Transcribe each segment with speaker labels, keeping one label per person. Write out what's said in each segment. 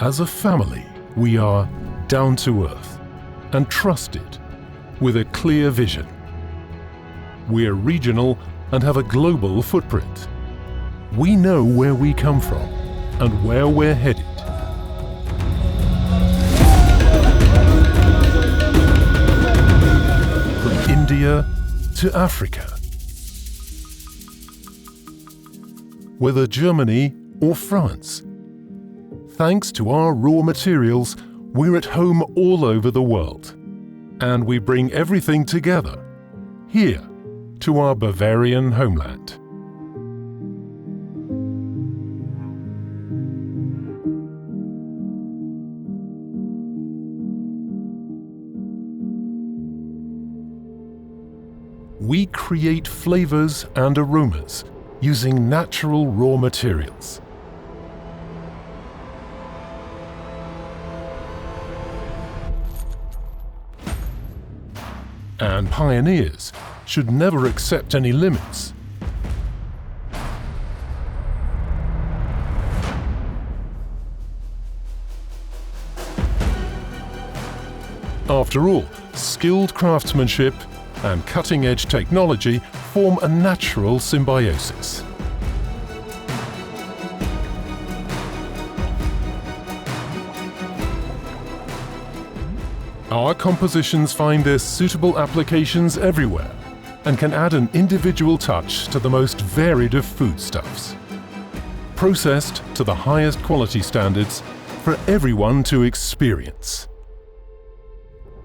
Speaker 1: As a family, we are down to earth and trusted with a clear vision. We're regional and have a global footprint. We know where we come from and where we're headed. From India to Africa. Whether Germany or France. Thanks to our raw materials, we're at home all over the world. And we bring everything together, here, to our Bavarian homeland. We create flavors and aromas using natural raw materials. And pioneers should never accept any limits. After all, skilled craftsmanship and cutting-edge technology form a natural symbiosis. Our compositions find their suitable applications everywhere and can add an individual touch to the most varied of foodstuffs. Processed to the highest quality standards for everyone to experience.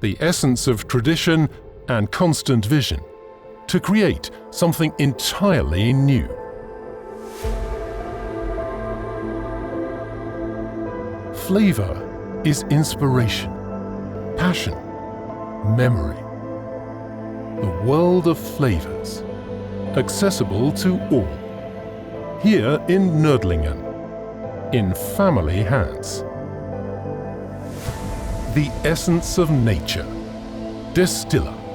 Speaker 1: The essence of tradition and constant vision to create something entirely new. Flavor is inspiration, passion, memory. The world of flavors, accessible to all. Here in Nördlingen, in family hands. The essence of nature, Destilla.